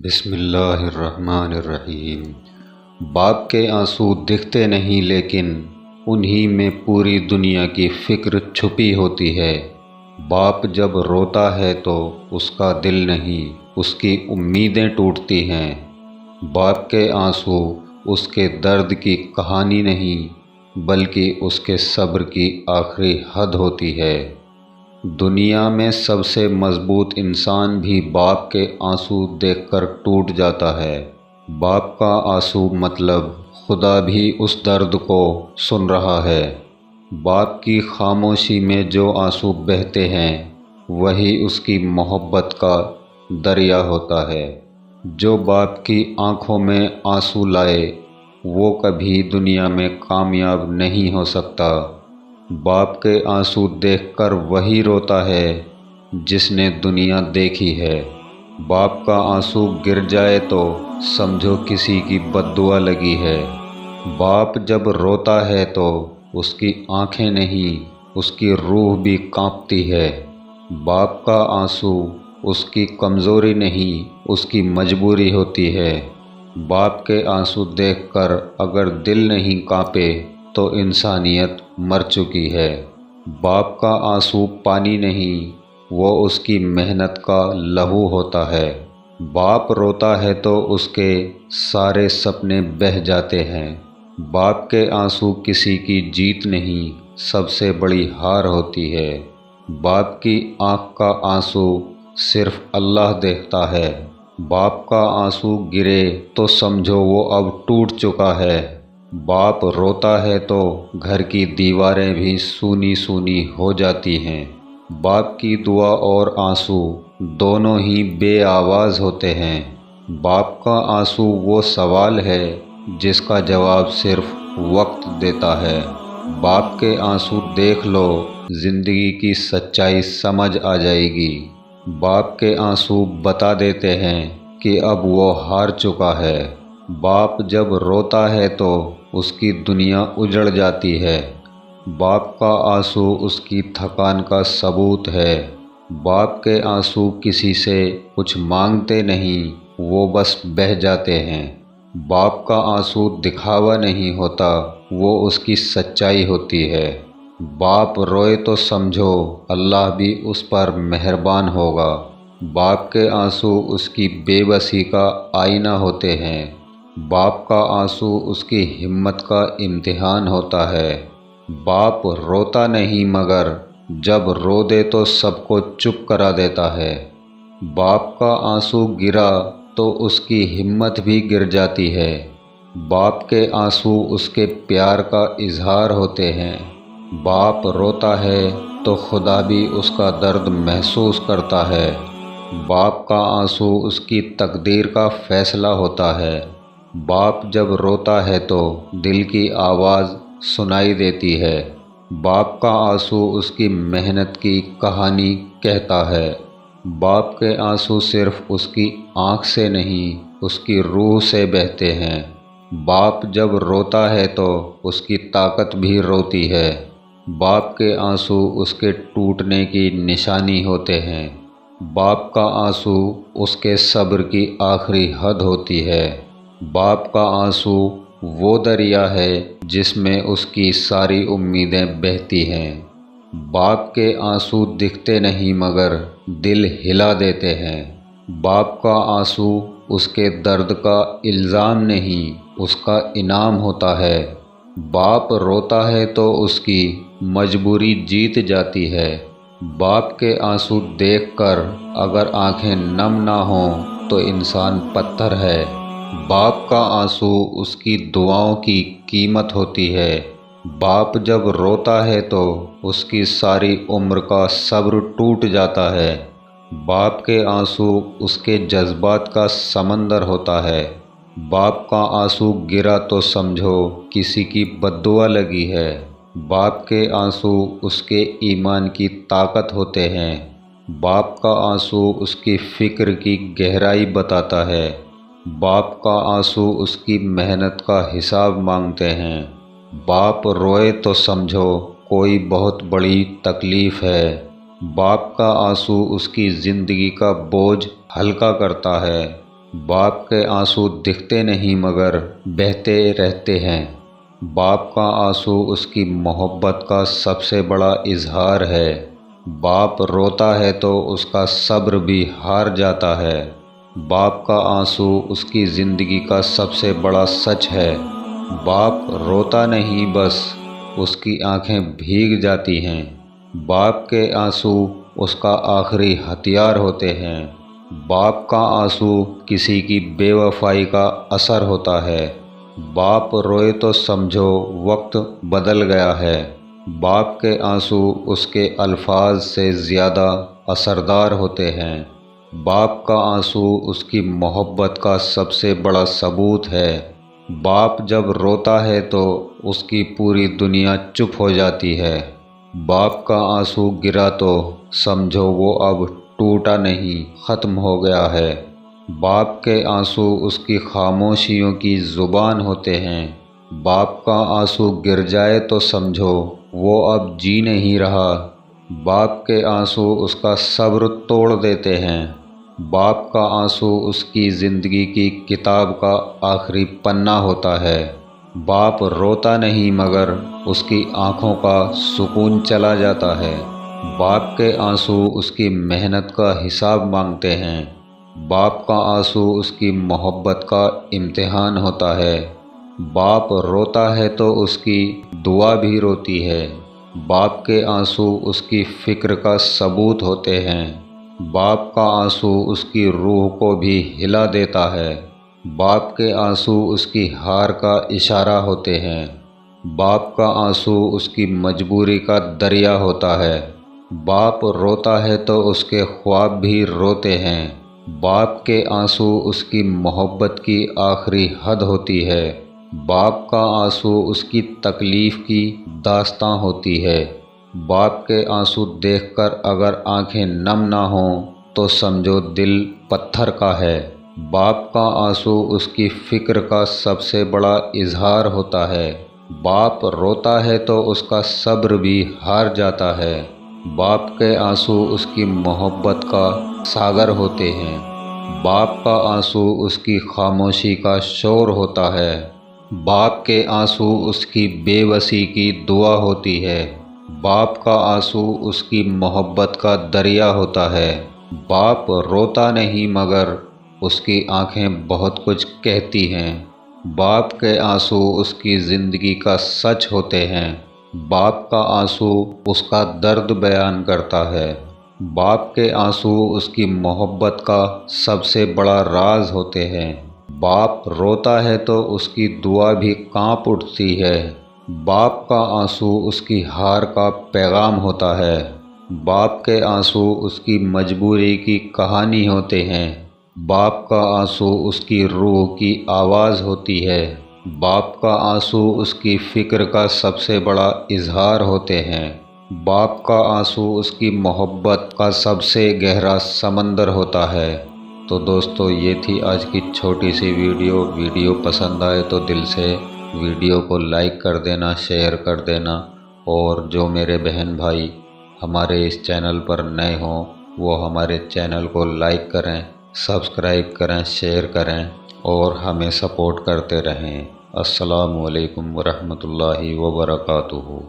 بسم اللہ الرحمن الرحیم۔ باپ کے آنسو دکھتے نہیں لیکن انہی میں پوری دنیا کی فکر چھپی ہوتی ہے۔ باپ جب روتا ہے تو اس کا دل نہیں، اس کی امیدیں ٹوٹتی ہیں۔ باپ کے آنسو اس کے درد کی کہانی نہیں بلکہ اس کے صبر کی آخری حد ہوتی ہے۔ دنیا میں سب سے مضبوط انسان بھی باپ کے آنسو دیکھ کر ٹوٹ جاتا ہے۔ باپ کا آنسو مطلب خدا بھی اس درد کو سن رہا ہے۔ باپ کی خاموشی میں جو آنسو بہتے ہیں وہی اس کی محبت کا دریا ہوتا ہے۔ جو باپ کی آنکھوں میں آنسو لائے وہ کبھی دنیا میں کامیاب نہیں ہو سکتا۔ باپ کے آنسو دیکھ کر وہی روتا ہے جس نے دنیا دیکھی ہے۔ باپ کا آنسو گر جائے تو سمجھو کسی کی بد دعا لگی ہے۔ باپ جب روتا ہے تو اس کی آنکھیں نہیں، اس کی روح بھی کانپتی ہے۔ باپ کا آنسو اس کی کمزوری نہیں، اس کی مجبوری ہوتی ہے۔ باپ کے آنسو دیکھ کر اگر دل نہیں کانپے تو انسانیت مر چکی ہے۔ باپ کا آنسو پانی نہیں، وہ اس کی محنت کا لہو ہوتا ہے۔ باپ روتا ہے تو اس کے سارے سپنے بہہ جاتے ہیں۔ باپ کے آنسو کسی کی جیت نہیں، سب سے بڑی ہار ہوتی ہے۔ باپ کی آنکھ کا آنسو صرف اللہ دیکھتا ہے۔ باپ کا آنسو گرے تو سمجھو وہ اب ٹوٹ چکا ہے۔ باپ روتا ہے تو گھر کی دیواریں بھی سونی سونی ہو جاتی ہیں۔ باپ کی دعا اور آنسو دونوں ہی بے آواز ہوتے ہیں۔ باپ کا آنسو وہ سوال ہے جس کا جواب صرف وقت دیتا ہے۔ باپ کے آنسو دیکھ لو، زندگی کی سچائی سمجھ آ جائے گی۔ باپ کے آنسو بتا دیتے ہیں کہ اب وہ ہار چکا ہے۔ باپ جب روتا ہے تو اس کی دنیا اجڑ جاتی ہے۔ باپ کا آنسو اس کی تھکان کا ثبوت ہے۔ باپ کے آنسو کسی سے کچھ مانگتے نہیں، وہ بس بہہ جاتے ہیں۔ باپ کا آنسو دکھاوا نہیں ہوتا، وہ اس کی سچائی ہوتی ہے۔ باپ روئے تو سمجھو اللہ بھی اس پر مہربان ہوگا۔ باپ کے آنسو اس کی بے بسی کا آئینہ ہوتے ہیں۔ باپ کا آنسو اس کی ہمت کا امتحان ہوتا ہے۔ باپ روتا نہیں مگر جب رو دے تو سب کو چپ کرا دیتا ہے۔ باپ کا آنسو گرا تو اس کی ہمت بھی گر جاتی ہے۔ باپ کے آنسو اس کے پیار کا اظہار ہوتے ہیں۔ باپ روتا ہے تو خدا بھی اس کا درد محسوس کرتا ہے۔ باپ کا آنسو اس کی تقدیر کا فیصلہ ہوتا ہے۔ باپ جب روتا ہے تو دل کی آواز سنائی دیتی ہے۔ باپ کا آنسو اس کی محنت کی کہانی کہتا ہے۔ باپ کے آنسو صرف اس کی آنکھ سے نہیں، اس کی روح سے بہتے ہیں۔ باپ جب روتا ہے تو اس کی طاقت بھی روتی ہے۔ باپ کے آنسو اس کے ٹوٹنے کی نشانی ہوتے ہیں۔ باپ کا آنسو اس کے صبر کی آخری حد ہوتی ہے۔ باپ کا آنسو وہ دریا ہے جس میں اس کی ساری امیدیں بہتی ہیں۔ باپ کے آنسو دکھتے نہیں مگر دل ہلا دیتے ہیں۔ باپ کا آنسو اس کے درد کا الزام نہیں، اس کا انعام ہوتا ہے۔ باپ روتا ہے تو اس کی مجبوری جیت جاتی ہے۔ باپ کے آنسو دیکھ کر اگر آنکھیں نم نہ ہوں تو انسان پتھر ہے۔ باپ کا آنسو اس کی دعاؤں کی قیمت ہوتی ہے۔ باپ جب روتا ہے تو اس کی ساری عمر کا صبر ٹوٹ جاتا ہے۔ باپ کے آنسو اس کے جذبات کا سمندر ہوتا ہے۔ باپ کا آنسو گرا تو سمجھو کسی کی بد دعا لگی ہے۔ باپ کے آنسو اس کے ایمان کی طاقت ہوتے ہیں۔ باپ کا آنسو اس کی فکر کی گہرائی بتاتا ہے۔ باپ کا آنسو اس کی محنت کا حساب مانگتے ہیں۔ باپ روئے تو سمجھو کوئی بہت بڑی تکلیف ہے۔ باپ کا آنسو اس کی زندگی کا بوجھ ہلکا کرتا ہے۔ باپ کے آنسو دکھتے نہیں مگر بہتے رہتے ہیں۔ باپ کا آنسو اس کی محبت کا سب سے بڑا اظہار ہے۔ باپ روتا ہے تو اس کا صبر بھی ہار جاتا ہے۔ باپ کا آنسو اس کی زندگی کا سب سے بڑا سچ ہے۔ باپ روتا نہیں، بس اس کی آنکھیں بھیگ جاتی ہیں۔ باپ کے آنسو اس کا آخری ہتھیار ہوتے ہیں۔ باپ کا آنسو کسی کی بے وفائی کا اثر ہوتا ہے۔ باپ روئے تو سمجھو وقت بدل گیا ہے۔ باپ کے آنسو اس کے الفاظ سے زیادہ اثردار ہوتے ہیں۔ باپ کا آنسو اس کی محبت کا سب سے بڑا ثبوت ہے۔ باپ جب روتا ہے تو اس کی پوری دنیا چپ ہو جاتی ہے۔ باپ کا آنسو گرا تو سمجھو وہ اب ٹوٹا نہیں، ختم ہو گیا ہے۔ باپ کے آنسو اس کی خاموشیوں کی زبان ہوتے ہیں۔ باپ کا آنسو گر جائے تو سمجھو وہ اب جی نہیں رہا۔ باپ کے آنسو اس کا صبر توڑ دیتے ہیں۔ باپ کا آنسو اس کی زندگی کی کتاب کا آخری پنہ ہوتا ہے۔ باپ روتا نہیں مگر اس کی آنکھوں کا سکون چلا جاتا ہے۔ باپ کے آنسو اس کی محنت کا حساب مانگتے ہیں۔ باپ کا آنسو اس کی محبت کا امتحان ہوتا ہے۔ باپ روتا ہے تو اس کی دعا بھی روتی ہے۔ باپ کے آنسو اس کی فکر کا ثبوت ہوتے ہیں۔ باپ کا آنسو اس کی روح کو بھی ہلا دیتا ہے۔ باپ کے آنسو اس کی ہار کا اشارہ ہوتے ہیں۔ باپ کا آنسو اس کی مجبوری کا دریا ہوتا ہے۔ باپ روتا ہے تو اس کے خواب بھی روتے ہیں۔ باپ کے آنسو اس کی محبت کی آخری حد ہوتی ہے۔ باپ کا آنسو اس کی تکلیف کی داستاں ہوتی ہے۔ باپ کے آنسو دیکھ کر اگر آنکھیں نم نہ ہوں تو سمجھو دل پتھر کا ہے۔ باپ کا آنسو اس کی فکر کا سب سے بڑا اظہار ہوتا ہے۔ باپ روتا ہے تو اس کا صبر بھی ہار جاتا ہے۔ باپ کے آنسو اس کی محبت کا ساگر ہوتے ہیں۔ باپ کا آنسو اس کی خاموشی کا شور ہوتا ہے۔ باپ کے آنسو اس کی بے بسی کی دعا ہوتی ہے۔ باپ کا آنسو اس کی محبت کا دریا ہوتا ہے۔ باپ روتا نہیں مگر اس کی آنکھیں بہت کچھ کہتی ہیں۔ باپ کے آنسو اس کی زندگی کا سچ ہوتے ہیں۔ باپ کا آنسو اس کا درد بیان کرتا ہے۔ باپ کے آنسو اس کی محبت کا سب سے بڑا راز ہوتے ہیں۔ باپ روتا ہے تو اس کی دعا بھی کانپ اٹھتی ہے۔ باپ کا آنسو اس کی ہار کا پیغام ہوتا ہے۔ باپ کے آنسو اس کی مجبوری کی کہانی ہوتے ہیں۔ باپ کا آنسو اس کی روح کی آواز ہوتی ہے۔ باپ کا آنسو اس کی فکر کا سب سے بڑا اظہار ہوتے ہیں۔ باپ کا آنسو اس کی محبت کا سب سے گہرا سمندر ہوتا ہے۔ تو دوستو یہ تھی آج کی چھوٹی سی ویڈیو پسند آئے تو دل سے ویڈیو کو لائک کر دینا، شیئر کر دینا، اور جو میرے بہن بھائی ہمارے اس چینل پر نئے ہوں وہ ہمارے چینل کو لائک کریں، سبسکرائب کریں، شیئر کریں اور ہمیں سپورٹ کرتے رہیں۔ السلام علیکم ورحمۃ اللہ وبرکاتہ۔